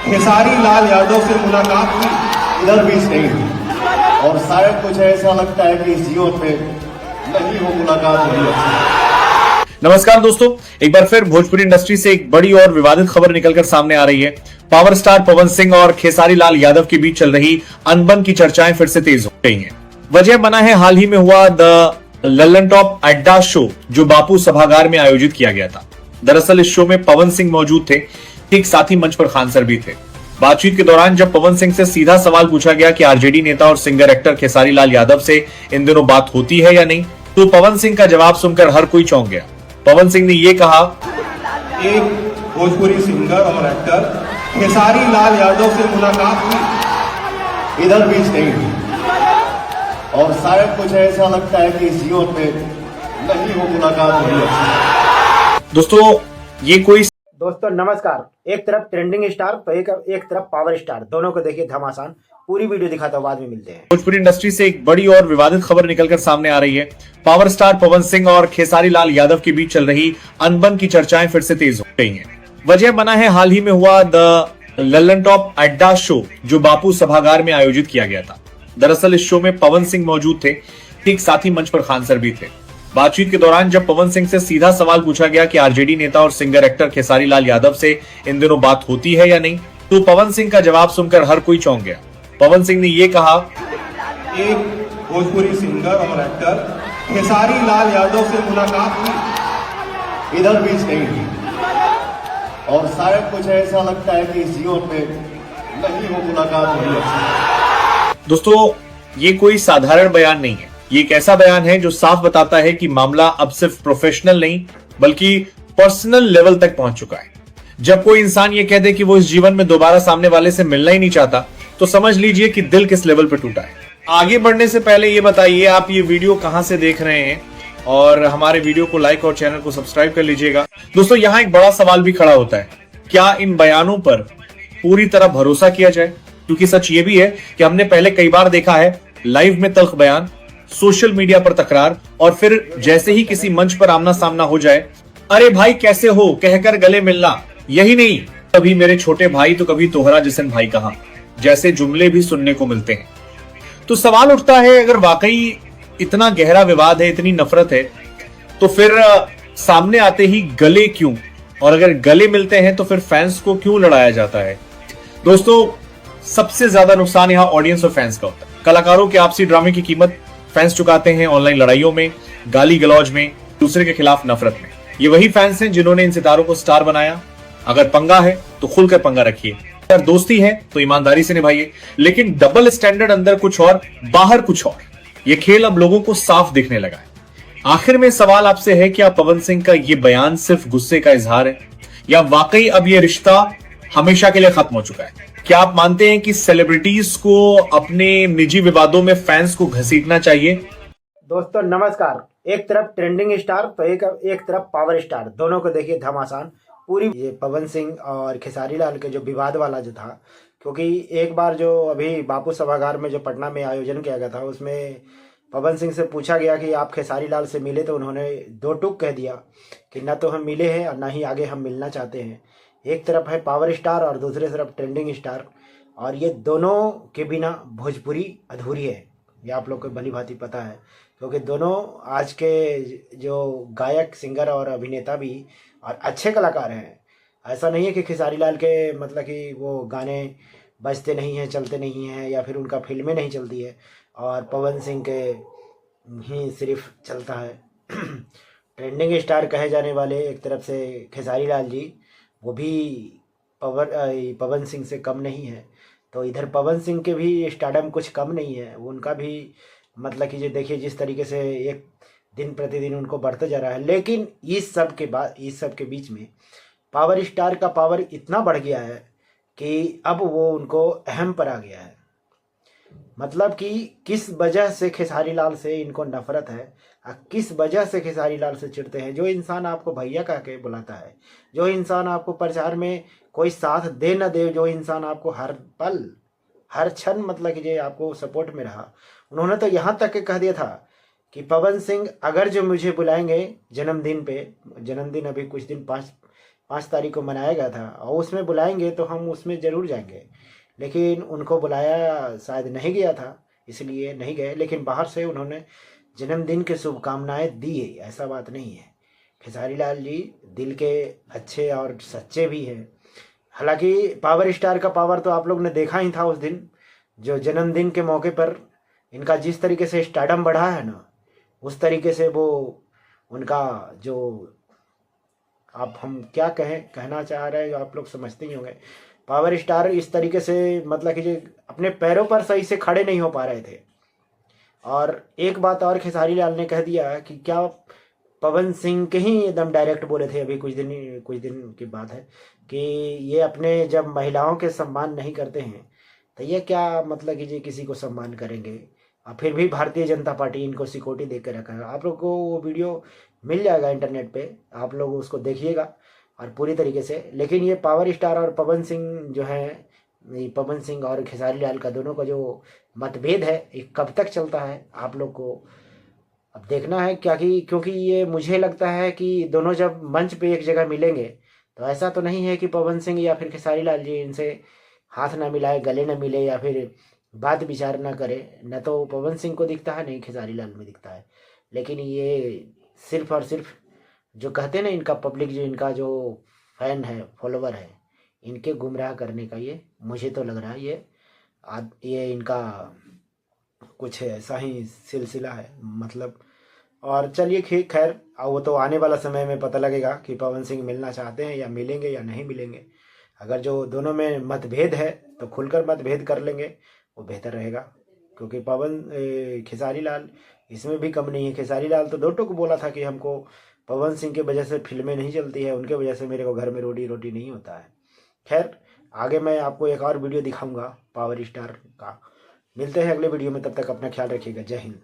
खेसारी लाल यादव से मुलाकात की इधर बीच नहीं हुई और शायद कुछ ऐसा लगता है कि इस जीवन में नहीं वो मुलाकात हुई। नमस्कार दोस्तों, एक बार फिर भोजपुरी इंडस्ट्री से एक बड़ी और विवादित खबर निकलकर सामने आ रही है। पावर स्टार पवन सिंह और खेसारी लाल यादव के बीच चल रही अनबन की चर्चाएं फिर से तेज हो गई हैं। वजह बना है हाल ही में हुआ द लल्लन टॉप अड्डा शो, जो बापू सभागार में आयोजित किया गया था। दरअसल इस शो में पवन सिंह मौजूद थे, ठीक साथ ही मंच पर खान सर भी थे। बातचीत के दौरान जब पवन सिंह से सीधा सवाल पूछा गया कि आरजेडी नेता और सिंगर एक्टर खेसारी लाल यादव से इन दिनों बात होती है या नहीं, तो पवन सिंह का जवाब सुनकर हर कोई चौंक गया। पवन सिंह ने ये कहा, एक भोजपुरी सिंगर और एक्टर खेसारी लाल यादव से मुलाकात की इधर बीच नहीं हुई और शायद कुछ ऐसा लगता है कि इस जीवन में नहीं वो मुलाकात हुई। दोस्तों नमस्कार। एक तरफ ट्रेंडिंग स्टार तो एक तरफ पावर स्टार, दोनों को देखिए घमासान। पूरी वीडियो दिखाता हूं, बाद में मिलते हैं। भोजपुरी इंडस्ट्री से एक बड़ी और विवादित खबर निकलकर सामने आ रही है। पावर स्टार पवन सिंह और खेसारी लाल यादव के बीच चल रही अनबन की चर्चाएं फिर से तेज हो गई हैं। वजह बना है हाल ही में हुआ द लल्लन टॉप अड्डा शो, जो बापू सभागार में आयोजित किया गया था। दरअसल इस शो में पवन सिंह मौजूद थे, ठीक साथ ही मंच पर खान सर भी थे। बातचीत के दौरान जब पवन सिंह से सीधा सवाल पूछा गया कि आरजेडी नेता और सिंगर एक्टर खेसारी लाल यादव से इन दिनों बात होती है या नहीं, तो पवन सिंह का जवाब सुनकर हर कोई चौंक गया। पवन सिंह ने ये कहा, एक भोजपुरी सिंगर और एक्टर खेसारी लाल यादव से मुलाकात की इधर बीच नहीं हुई और शायद कुछ ऐसा लगता है कि इस जीवन में नहीं वो मुलाकात हुई। दोस्तों ये कोई साधारण बयान नहीं है, ये एक ऐसा बयान है जो साफ बताता है कि मामला अब सिर्फ प्रोफेशनल नहीं बल्कि पर्सनल लेवल तक पहुंच चुका है। जब कोई इंसान ये कह दे कि वो इस जीवन में दोबारा सामने वाले से मिलना ही नहीं चाहता, तो समझ लीजिए कि दिल किस लेवल पर टूटा है। आगे बढ़ने से पहले ये बताइए आप ये वीडियो कहां से देख रहे हैं और हमारे वीडियो को लाइक और चैनल को सब्सक्राइब कर लीजिएगा। दोस्तों यहाँ एक बड़ा सवाल भी खड़ा होता है, क्या इन बयानों पर पूरी तरह भरोसा किया जाए? क्योंकि सच ये भी है कि हमने पहले कई बार देखा है लाइव में तल्ख बयान, सोशल मीडिया पर तकरार और फिर जैसे ही किसी मंच पर आमना सामना हो जाए, अरे भाई कैसे हो कहकर गले मिलना। यही नहीं, कभी मेरे छोटे भाई तो कभी तोहरा जिसन भाई कहा जैसे जुमले भी सुनने को मिलते हैं। तो सवाल उठता है, अगर वाकई इतना गहरा विवाद है, इतनी नफरत है, तो फिर सामने आते ही गले क्यों? और अगर गले मिलते हैं तो फिर फैंस को क्यों लड़ाया जाता है? दोस्तों सबसे ज्यादा नुकसान यहां ऑडियंस और फैंस का होता है। कलाकारों के आपसी ड्रामे की कीमत फैंस चुकाते हैं ऑनलाइन लड़ाइयों में, गाली गलौज में, दूसरे के खिलाफ नफरत में। ये वही फैंस हैं जिन्होंने इन सितारों को स्टार बनाया। अगर पंगा है तो खुलकर पंगा रखिए, अगर दोस्ती है तो ईमानदारी से निभाइए, लेकिन डबल स्टैंडर्ड अंदर कुछ और बाहर कुछ और, ये खेल अब लोगों को साफ दिखने लगा है। आखिर में सवाल आपसे है, क्या पवन सिंह का ये बयान सिर्फ गुस्से का इजहार है या वाकई अब ये रिश्ता हमेशा के लिए खत्म हो चुका है? क्या आप मानते हैं कि सेलिब्रिटीज को अपने निजी विवादों में फैंस को घसीटना चाहिए? दोस्तों नमस्कार। एक तरफ ट्रेंडिंग स्टार तो एक तरफ पावर स्टार, दोनों को देखिए घमासान। पूरी ये पवन सिंह और खेसारी लाल के जो विवाद वाला जो था, क्योंकि एक बार जो अभी बापू सभागार में जो पटना में आयोजन किया गया था, उसमें पवन सिंह से पूछा गया कि आप खेसारी लाल से मिले, तो उन्होंने दो टूक कह दिया कि ना तो हम मिले हैं और ना ही आगे हम मिलना चाहते हैं। एक तरफ है पावर स्टार और दूसरी तरफ ट्रेंडिंग स्टार, और ये दोनों के बिना भोजपुरी अधूरी है, ये आप लोग को भली भांति पता है। क्योंकि दोनों आज के जो गायक, सिंगर और अभिनेता भी और अच्छे कलाकार हैं। ऐसा नहीं है कि खेसारी लाल के मतलब कि वो गाने बजते नहीं हैं, चलते नहीं हैं, या फिर उनका फिल्में नहीं चलती है, और पवन सिंह के ही सिर्फ चलता है। ट्रेंडिंग स्टार कहे जाने वाले एक तरफ से खेसारी लाल जी, वो भी पवन सिंह से कम नहीं है। तो इधर पवन सिंह के भी स्टारडम कुछ कम नहीं है, उनका भी मतलब कि जो देखिए जिस तरीके से एक दिन प्रतिदिन उनको बढ़ते जा रहा है। लेकिन इस सब के बीच में पावर स्टार का पावर इतना बढ़ गया है कि अब वो उनको अहम पर आ गया है। मतलब कि किस वजह से खेसारी लाल से इनको नफरत है, किस वजह से खेसारी लाल से चिढ़ते हैं। जो इंसान आपको भैया कह के बुलाता है, जो इंसान आपको प्रचार में कोई साथ दे न दे, जो इंसान आपको हर पल हर क्षण मतलब कि जो आपको सपोर्ट में रहा, उन्होंने तो यहाँ तक के कह दिया था कि पवन सिंह अगर जो मुझे बुलाएंगे जन्मदिन पे, जन्मदिन अभी कुछ दिन 5 तारीख को मनाया गया था, और उसमें बुलाएंगे तो हम उसमें ज़रूर जाएंगे। लेकिन उनको बुलाया शायद नहीं गया था, इसलिए नहीं गए। लेकिन बाहर से उन्होंने जन्मदिन की शुभकामनाएं दी है, ऐसा बात नहीं है। खेसारी लाल जी दिल के अच्छे और सच्चे भी हैं। हालांकि पावर स्टार का पावर तो आप लोग ने देखा ही था उस दिन, जो जन्मदिन के मौके पर इनका जिस तरीके से स्टारडम बढ़ा है ना, उस तरीके से वो उनका जो आप हम क्या कहना चाह रहे हैं, आप लोग समझते ही होंगे। पावर स्टार इस तरीके से मतलब कि अपने पैरों पर सही से खड़े नहीं हो पा रहे थे। और एक बात और खेसारी लाल ने कह दिया कि क्या पवन सिंह के ही एकदम डायरेक्ट बोले थे, अभी कुछ दिन की बात है, कि ये अपने जब महिलाओं के सम्मान नहीं करते हैं तो ये क्या मतलब कि ये किसी को सम्मान करेंगे। और फिर भी भारतीय जनता पार्टी इनको सिक्योरिटी दे के रखा है। आप लोग को वो वीडियो मिल जाएगा इंटरनेट पे, आप लोग उसको देखिएगा और पूरी तरीके से। लेकिन ये पावर स्टार और पवन सिंह जो है, ये पवन सिंह और खेसारी लाल का दोनों का जो मतभेद है ये कब तक चलता है आप लोग को अब देखना है। क्या कि क्योंकि ये मुझे लगता है कि दोनों जब मंच पे एक जगह मिलेंगे तो ऐसा तो नहीं है कि पवन सिंह या फिर खेसारी लाल जी इनसे हाथ ना मिलाए, गले ना मिले या फिर बात विचार ना करे। न तो पवन सिंह को दिखता है, नहीं खेसारी लाल में दिखता है। लेकिन ये सिर्फ और सिर्फ जो कहते हैं ना, इनका पब्लिक जो इनका जो फैन है, फॉलोवर है, इनके गुमराह करने का ये मुझे तो लग रहा है ये इनका कुछ ऐसा ही सिलसिला है मतलब। और चलिए खैर, वो तो आने वाला समय में पता लगेगा कि पवन सिंह मिलना चाहते हैं या मिलेंगे या नहीं मिलेंगे। अगर जो दोनों में मतभेद है तो खुलकर मतभेद कर लेंगे, वो बेहतर रहेगा। क्योंकि खेसारी लाल इसमें भी कम नहीं है। खेसारी लाल तो दो टोक बोला था कि हमको पवन सिंह की वजह से फिल्में नहीं चलती है, उनके वजह से मेरे को घर में रोटी नहीं होता है। खैर, आगे मैं आपको एक और वीडियो दिखाऊंगा पावर स्टार का। मिलते हैं अगले वीडियो में, तब तक अपना ख्याल रखिएगा। जय हिंद।